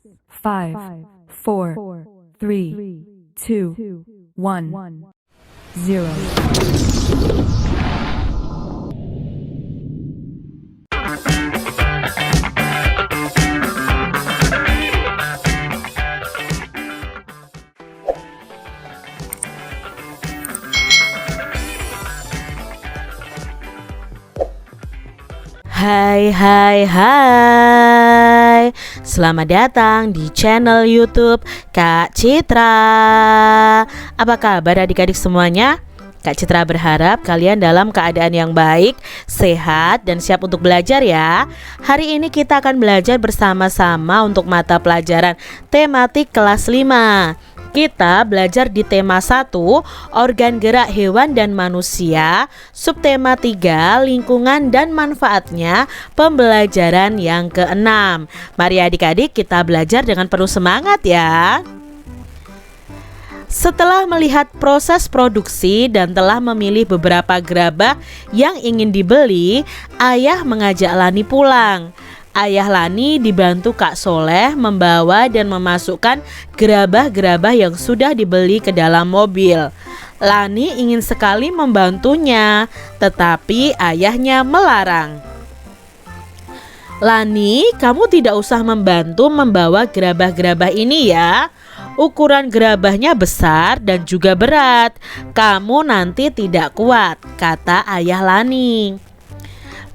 5, 4, 3, 2, 1, 0. Hai, selamat datang di channel YouTube Kak Citra. Apa kabar adik-adik semuanya? Kak Citra berharap kalian dalam keadaan yang baik, sehat, dan siap untuk belajar ya. Hari ini kita akan belajar bersama-sama untuk mata pelajaran tematik kelas 5. Kita belajar di tema 1, organ gerak hewan dan manusia, subtema 3, lingkungan dan manfaatnya, pembelajaran yang ke-6. Mari adik-adik kita belajar dengan penuh semangat ya. Setelah melihat proses produksi dan telah memilih beberapa gerabah yang ingin dibeli, ayah mengajak Lani pulang. Ayah Lani dibantu Kak Soleh membawa dan memasukkan gerabah-gerabah yang sudah dibeli ke dalam mobil. Lani ingin sekali membantunya, tetapi ayahnya melarang. Lani, kamu tidak usah membantu membawa gerabah-gerabah ini ya. Ukuran gerabahnya besar dan juga berat. Kamu nanti tidak kuat, kata ayah Lani.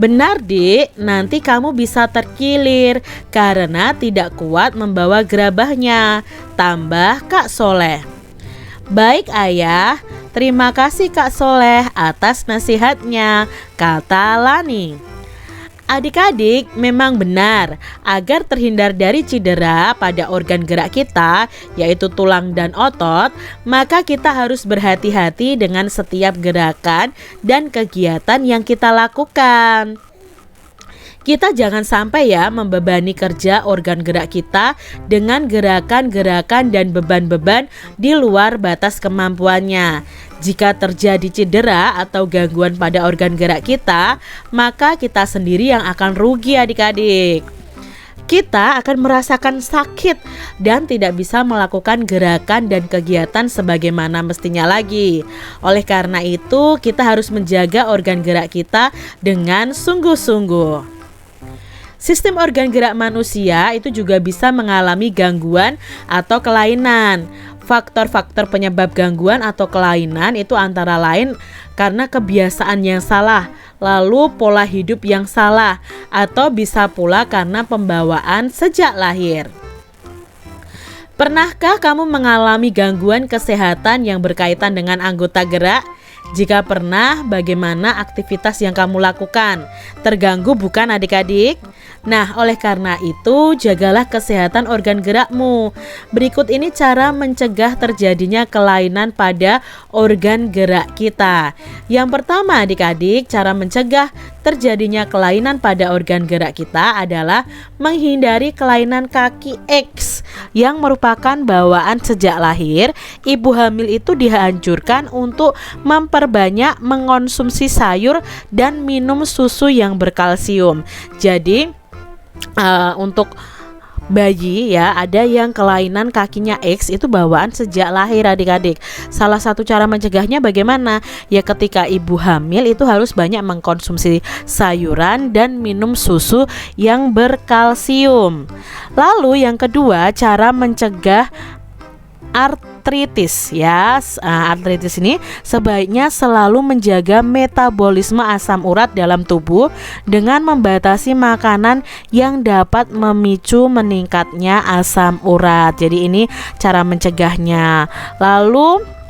Benar Dik, nanti kamu bisa terkilir karena tidak kuat membawa gerabahnya, tambah Kak Soleh. Baik ayah, terima kasih Kak Soleh atas nasihatnya, kata Lani. Adik-adik, memang benar, agar terhindar dari cedera pada organ gerak kita, yaitu tulang dan otot, maka kita harus berhati-hati dengan setiap gerakan dan kegiatan yang kita lakukan. Kita jangan sampai ya membebani kerja organ gerak kita dengan gerakan-gerakan dan beban-beban di luar batas kemampuannya. Jika terjadi cedera atau gangguan pada organ gerak kita, maka kita sendiri yang akan rugi adik-adik. Kita akan merasakan sakit dan tidak bisa melakukan gerakan dan kegiatan sebagaimana mestinya lagi. Oleh karena itu, kita harus menjaga organ gerak kita dengan sungguh-sungguh. Sistem organ gerak manusia itu juga bisa mengalami gangguan atau kelainan. Faktor-faktor penyebab gangguan atau kelainan itu antara lain karena kebiasaan yang salah, lalu pola hidup yang salah, atau bisa pula karena pembawaan sejak lahir. Pernahkah kamu mengalami gangguan kesehatan yang berkaitan dengan anggota gerak? Jika pernah, bagaimana aktivitas yang kamu lakukan? Terganggu bukan adik-adik? Nah, oleh karena itu, jagalah kesehatan organ gerakmu. Berikut ini cara mencegah terjadinya kelainan pada organ gerak kita. Yang pertama adik-adik, cara mencegah terjadinya kelainan pada organ gerak kita adalah menghindari kelainan kaki X yang merupakan bawaan sejak lahir. Ibu hamil itu dianjurkan untuk memperbanyak mengonsumsi sayur dan minum susu yang berkalsium. Jadi untuk bayi ya, ada yang kelainan kakinya X itu bawaan sejak lahir adik-adik. Salah satu cara mencegahnya bagaimana? Ya ketika ibu hamil itu harus banyak mengkonsumsi sayuran dan minum susu yang berkalsium. Lalu yang kedua, cara mencegah artritis ya. Artritis ini sebaiknya selalu menjaga metabolisme asam urat dalam tubuh dengan membatasi makanan yang dapat memicu meningkatnya asam urat. Jadi ini cara mencegahnya. Lalu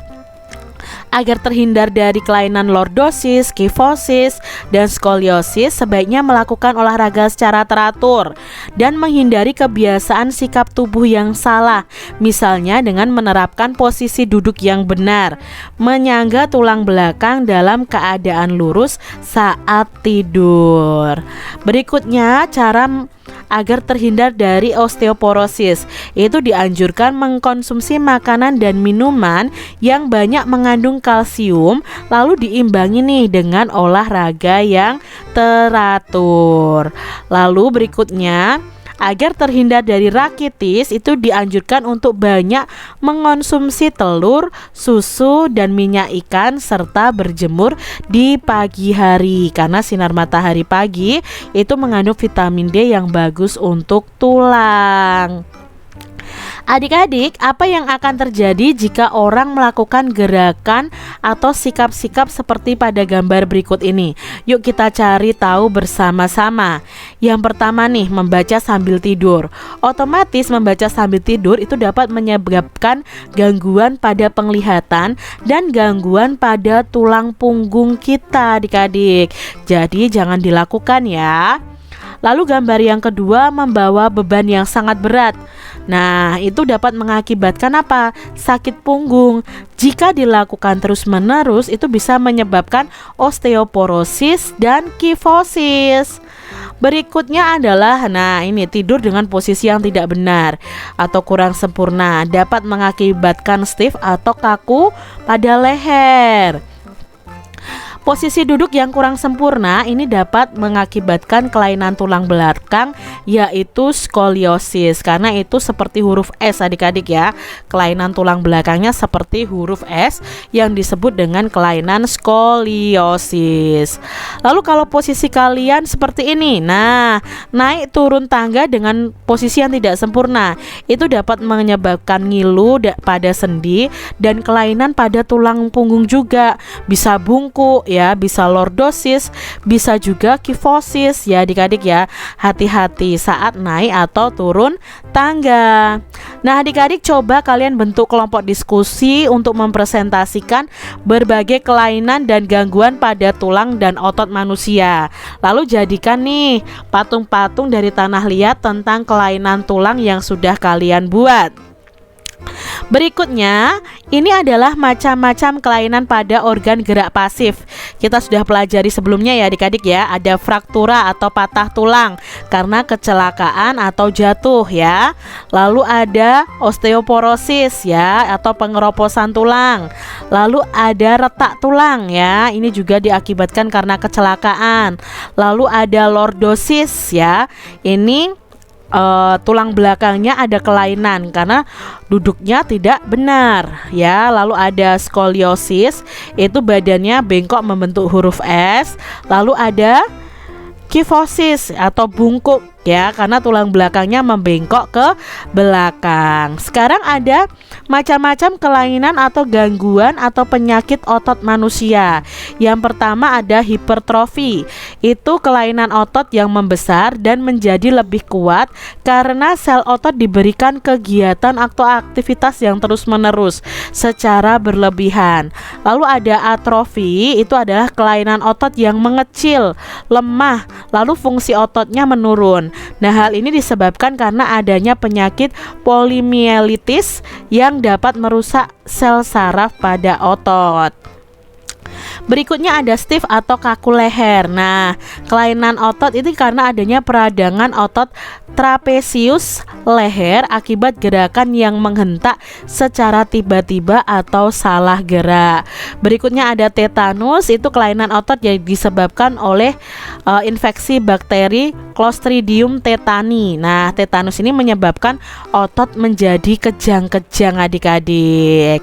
agar terhindar dari kelainan lordosis, kifosis, dan skoliosis, sebaiknya melakukan olahraga secara teratur dan menghindari kebiasaan sikap tubuh yang salah, misalnya dengan menerapkan posisi duduk yang benar, menyangga tulang belakang dalam keadaan lurus saat tidur. Berikutnya, cara agar terhindar dari osteoporosis, itu dianjurkan mengkonsumsi makanan dan minuman yang banyak mengandung kalsium, lalu diimbangi nih dengan olahraga yang teratur. Lalu berikutnya, Agar terhindar dari rakitis, itu dianjurkan untuk banyak mengonsumsi telur, susu, dan minyak ikan serta berjemur di pagi hari karena sinar matahari pagi itu mengandung vitamin D yang bagus untuk tulang. Adik-adik, apa yang akan terjadi jika orang melakukan gerakan atau sikap-sikap seperti pada gambar berikut ini? Yuk kita cari tahu bersama-sama. Yang pertama nih, membaca sambil tidur. Otomatis membaca sambil tidur itu dapat menyebabkan gangguan pada penglihatan dan gangguan pada tulang punggung kita, adik-adik. Jadi jangan dilakukan ya. Lalu gambar yang kedua, membawa beban yang sangat berat. Nah, itu dapat mengakibatkan apa? Sakit punggung. Jika dilakukan terus-menerus, itu bisa menyebabkan osteoporosis dan kifosis. Berikutnya adalah, nah ini, tidur dengan posisi yang tidak benar atau kurang sempurna dapat mengakibatkan stiff atau kaku pada leher. Posisi duduk yang kurang sempurna ini dapat mengakibatkan kelainan tulang belakang, yaitu skoliosis. Karena itu seperti huruf S, adik-adik ya. Kelainan tulang belakangnya seperti huruf S yang disebut dengan kelainan skoliosis. Lalu kalau posisi kalian seperti ini, nah, naik turun tangga dengan posisi yang tidak sempurna, itu dapat menyebabkan ngilu pada sendi dan kelainan pada tulang punggung juga. Bisa bungkuk ya, bisa lordosis, bisa juga kifosis ya adik-adik ya. Hati-hati saat naik atau turun tangga. Nah adik-adik, coba kalian bentuk kelompok diskusi untuk mempresentasikan berbagai kelainan dan gangguan pada tulang dan otot manusia. Lalu jadikan nih patung-patung dari tanah liat tentang kelainan tulang yang sudah kalian buat. Berikutnya, ini adalah macam-macam kelainan pada organ gerak pasif. Kita sudah pelajari sebelumnya ya adik-adik ya. Ada fraktura atau patah tulang karena kecelakaan atau jatuh ya. Lalu ada osteoporosis ya, atau pengeroposan tulang. Lalu ada retak tulang ya. Ini juga diakibatkan karena kecelakaan. Lalu ada lordosis ya. Ini tulang belakangnya ada kelainan karena duduknya tidak benar ya. Lalu ada skoliosis, itu badannya bengkok membentuk huruf S. Lalu ada kifosis atau bungkuk ya, karena tulang belakangnya membengkok ke belakang. Sekarang ada macam-macam kelainan atau gangguan atau penyakit otot manusia. Yang pertama ada hipertrofi. Itu kelainan otot yang membesar dan menjadi lebih kuat karena sel otot diberikan kegiatan atau aktivitas yang terus-menerus secara berlebihan. Lalu ada atrofi, itu adalah kelainan otot yang mengecil, lemah, lalu fungsi ototnya menurun. Nah, hal ini disebabkan karena adanya penyakit polimielitis yang dapat merusak sel saraf pada otot. Berikutnya ada stiff atau kaku leher. Nah, kelainan otot itu karena adanya peradangan otot trapesius leher akibat gerakan yang menghentak secara tiba-tiba atau salah gerak. Berikutnya ada tetanus, itu kelainan otot yang disebabkan oleh infeksi bakteri Clostridium tetani. Nah, tetanus ini menyebabkan otot menjadi kejang-kejang adik-adik.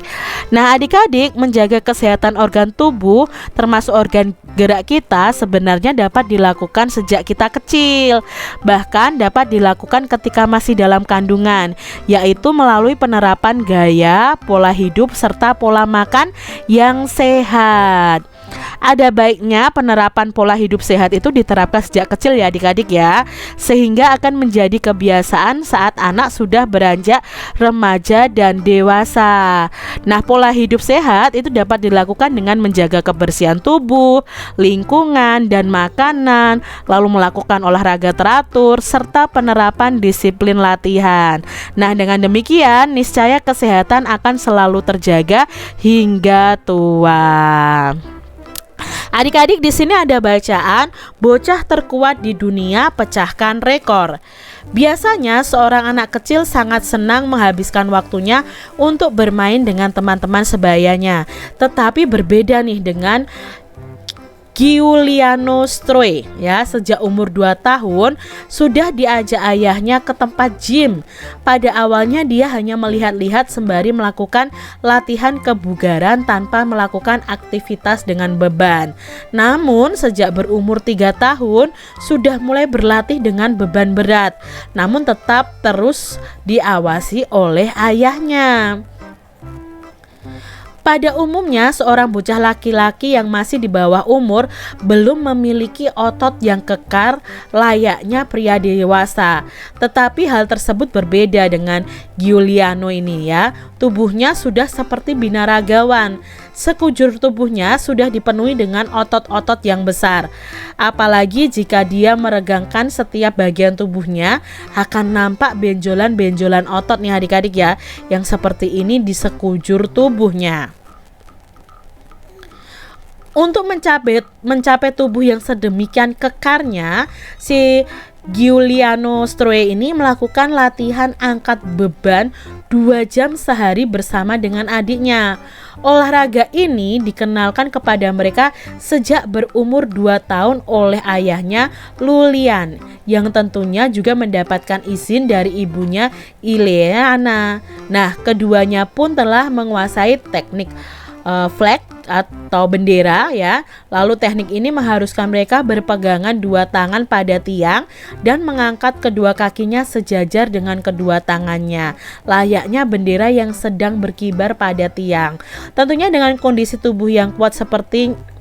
Nah, adik-adik, menjaga kesehatan organ tubuh termasuk organ gerak kita sebenarnya dapat dilakukan sejak kita kecil. Bahkan dapat dilakukan ketika masih dalam kandungan, yaitu melalui penerapan gaya, pola hidup, serta pola makan yang sehat. Ada baiknya penerapan pola hidup sehat itu diterapkan sejak kecil ya adik-adik ya, sehingga akan menjadi kebiasaan saat anak sudah beranjak remaja dan dewasa. Nah, pola hidup sehat itu dapat dilakukan dengan menjaga kebersihan tubuh, lingkungan, dan makanan, lalu melakukan olahraga teratur, serta penerapan disiplin latihan. Nah, dengan demikian niscaya kesehatan akan selalu terjaga hingga tua. Adik-adik, di sini ada bacaan bocah terkuat di dunia pecahkan rekor. Biasanya seorang anak kecil sangat senang menghabiskan waktunya untuk bermain dengan teman-teman sebayanya. Tetapi berbeda nih dengan Giuliano Stroe ya, sejak umur 2 tahun sudah diajak ayahnya ke tempat gym. Pada awalnya dia hanya melihat-lihat sembari melakukan latihan kebugaran tanpa melakukan aktivitas dengan beban. Namun sejak berumur 3 tahun sudah mulai berlatih dengan beban berat, namun tetap terus diawasi oleh ayahnya. Pada umumnya, seorang bocah laki-laki yang masih di bawah umur belum memiliki otot yang kekar layaknya pria dewasa. Tetapi hal tersebut berbeda dengan Giuliano ini ya. Tubuhnya sudah seperti binaragawan. Sekujur tubuhnya sudah dipenuhi dengan otot-otot yang besar. Apalagi jika dia meregangkan setiap bagian tubuhnya, akan nampak benjolan-benjolan otot nih adik-adik ya, yang seperti ini di sekujur tubuhnya. Untuk mencapai tubuh yang sedemikian kekarnya, si Giuliano Stroe ini melakukan latihan angkat beban 2 jam sehari bersama dengan adiknya. Olahraga ini dikenalkan kepada mereka sejak berumur 2 tahun oleh ayahnya Lulian, yang tentunya juga mendapatkan izin dari ibunya Ileana. Nah, keduanya pun telah menguasai teknik flag atau bendera ya. Lalu teknik ini mengharuskan mereka berpegangan 2 tangan pada tiang dan mengangkat kedua kakinya sejajar dengan kedua tangannya, layaknya bendera yang sedang berkibar pada tiang. Tentunya dengan kondisi tubuh yang kuat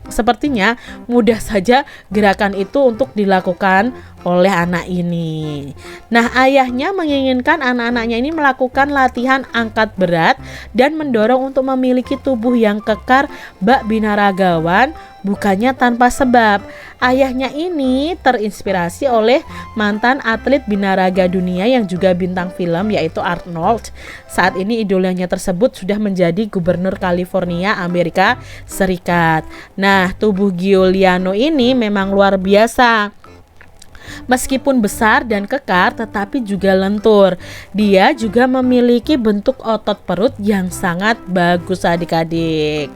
sepertinya mudah saja gerakan itu untuk dilakukan oleh anak ini. Nah, ayahnya menginginkan anak-anaknya ini melakukan latihan angkat berat dan mendorong untuk memiliki tubuh yang kekar bak binaragawan, bukannya tanpa sebab. Ayahnya ini terinspirasi oleh mantan atlet binaraga dunia yang juga bintang film, yaitu Arnold. Saat ini idolanya tersebut sudah menjadi gubernur California, Amerika Serikat. Nah, tubuh Giuliano ini memang luar biasa. Meskipun besar dan kekar, tetapi juga lentur. Dia juga memiliki bentuk otot perut yang sangat bagus adik-adik.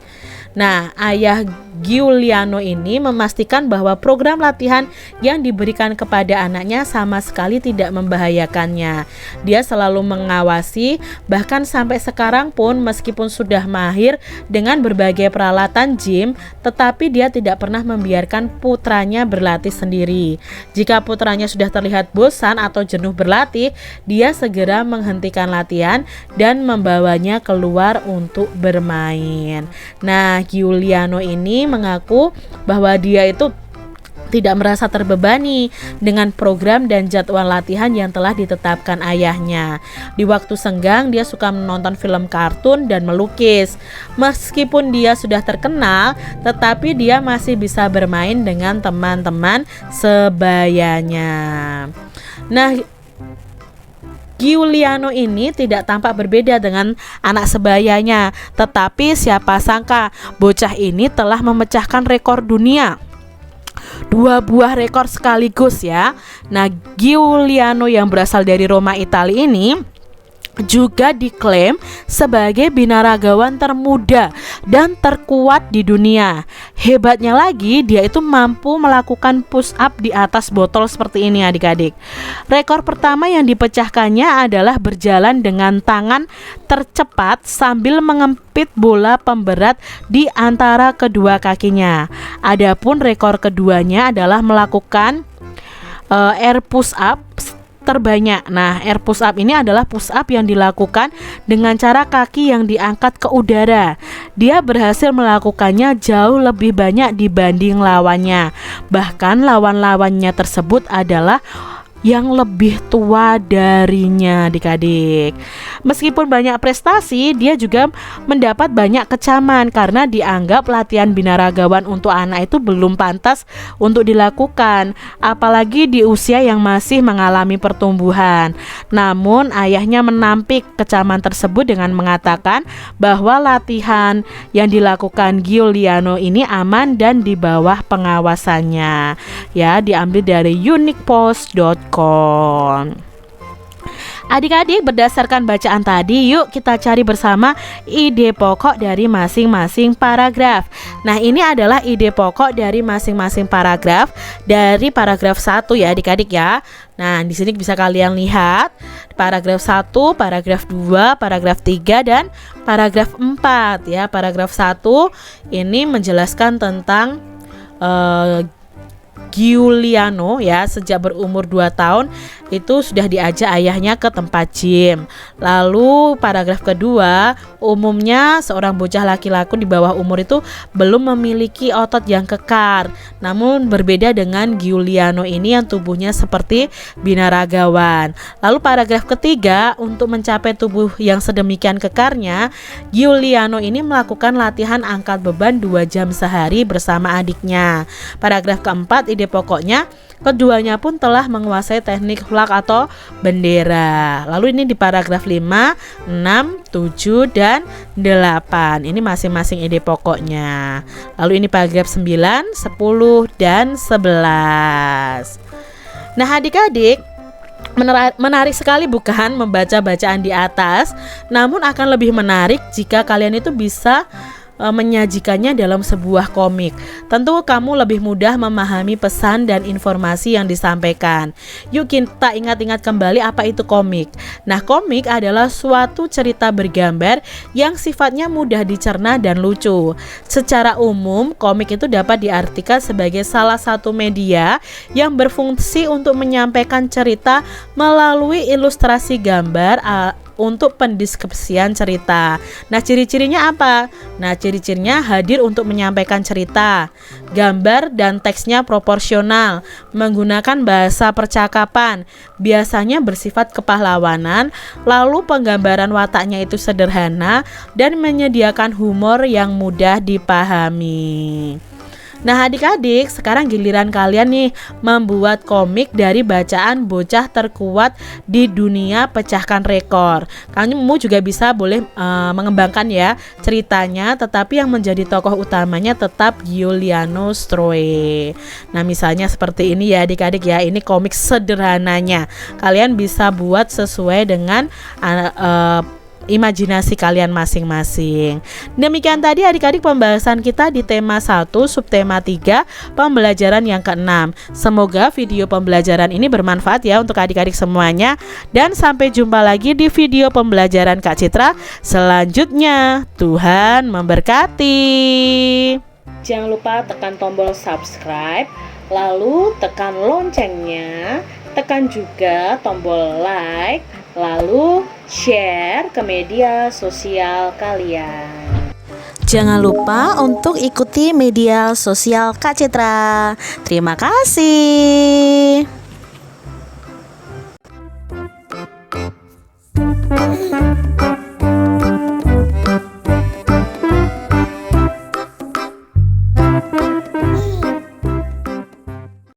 Nah, ayah Giuliano ini memastikan bahwa program latihan yang diberikan kepada anaknya sama sekali tidak membahayakannya. Dia selalu mengawasi, bahkan sampai sekarang pun meskipun sudah mahir dengan berbagai peralatan gym, tetapi dia tidak pernah membiarkan putranya berlatih sendiri. Jika putranya sudah terlihat bosan atau jenuh berlatih, dia segera menghentikan latihan dan membawanya keluar untuk bermain. Nah, Giuliano ini mengaku bahwa dia itu tidak merasa terbebani dengan program dan jadwal latihan yang telah ditetapkan ayahnya. Di waktu senggang dia suka menonton film kartun dan melukis. Meskipun dia sudah terkenal, tetapi dia masih bisa bermain dengan teman-teman sebayanya. Nah, Giuliano ini tidak tampak berbeda dengan anak sebayanya, tetapi siapa sangka bocah ini telah memecahkan rekor dunia. 2 buah rekor sekaligus ya. Nah, Giuliano yang berasal dari Roma, Italia ini juga diklaim sebagai binaragawan termuda dan terkuat di dunia. Hebatnya lagi, dia itu mampu melakukan push up di atas botol seperti ini adik-adik. Rekor pertama yang dipecahkannya adalah berjalan dengan tangan tercepat sambil mengempit bola pemberat di antara kedua kakinya. Adapun rekor keduanya adalah melakukan air push up terbanyak. Nah, air push up ini adalah push up yang dilakukan dengan cara kaki yang diangkat ke udara. Dia berhasil melakukannya jauh lebih banyak dibanding lawannya. Bahkan lawan-lawannya tersebut adalah yang lebih tua darinya adik-adik. Meskipun banyak prestasi, dia juga mendapat banyak kecaman karena dianggap latihan binaragawan untuk anak itu belum pantas untuk dilakukan, apalagi di usia yang masih mengalami pertumbuhan. Namun ayahnya menampik kecaman tersebut dengan mengatakan bahwa latihan yang dilakukan Giuliano ini aman dan di bawah pengawasannya. Ya, diambil dari uniquepost.com. Adik-adik, berdasarkan bacaan tadi, yuk kita cari bersama ide pokok dari masing-masing paragraf. Nah, ini adalah ide pokok dari masing-masing paragraf dari paragraf 1 ya adik-adik ya. Nah, di sini bisa kalian lihat paragraf 1, paragraf 2, paragraf 3 dan paragraf 4 ya. Paragraf 1 ini menjelaskan tentang Giuliano ya, sejak berumur 2 tahun itu sudah diajak ayahnya ke tempat gym. Lalu paragraf kedua, umumnya seorang bocah laki-laki di bawah umur itu belum memiliki otot yang kekar. Namun berbeda dengan Giuliano ini yang tubuhnya seperti binaragawan. Lalu paragraf ketiga, untuk mencapai tubuh yang sedemikian kekarnya, Giuliano ini melakukan latihan angkat beban 2 jam sehari bersama adiknya. Paragraf keempat, ide pokoknya keduanya pun telah menguasai teknik flag atau bendera. Lalu ini di paragraf 5, 6, 7 dan 8. Ini masing-masing ide pokoknya. Lalu ini paragraf 9, 10 dan 11. Nah, adik-adik, menarik sekali bukan membaca bacaan di atas? Namun akan lebih menarik jika kalian itu bisa menyajikannya dalam sebuah komik. Tentu kamu lebih mudah memahami pesan dan informasi yang disampaikan. Yuk kita ingat-ingat kembali apa itu komik. Nah, komik adalah suatu cerita bergambar yang sifatnya mudah dicerna dan lucu. Secara umum, komik itu dapat diartikan sebagai salah satu media yang berfungsi untuk menyampaikan cerita melalui ilustrasi gambar untuk pendeskripsian cerita. Nah, ciri-cirinya apa? Nah, ciri-cirinya hadir untuk menyampaikan cerita. Gambar dan teksnya proporsional, menggunakan bahasa percakapan, biasanya bersifat kepahlawanan, lalu penggambaran wataknya itu sederhana dan menyediakan humor yang mudah dipahami. Nah, adik-adik, sekarang giliran kalian nih membuat komik dari bacaan bocah terkuat di dunia pecahkan rekor. Kamu juga boleh mengembangkan ya ceritanya, tetapi yang menjadi tokoh utamanya tetap Giuliano Stroe. Nah, misalnya seperti ini ya adik-adik ya, ini komik sederhananya. Kalian bisa buat sesuai dengan imajinasi kalian masing-masing. Demikian tadi adik-adik pembahasan kita di tema 1 subtema 3 pembelajaran yang ke-6. Semoga video pembelajaran ini bermanfaat ya untuk adik-adik semuanya, dan sampai jumpa lagi di video pembelajaran Kak Citra selanjutnya. Tuhan memberkati. Jangan lupa tekan tombol subscribe, lalu tekan loncengnya, tekan juga tombol like, lalu share ke media sosial kalian. Jangan lupa untuk ikuti media sosial Kak Citra. Terima kasih.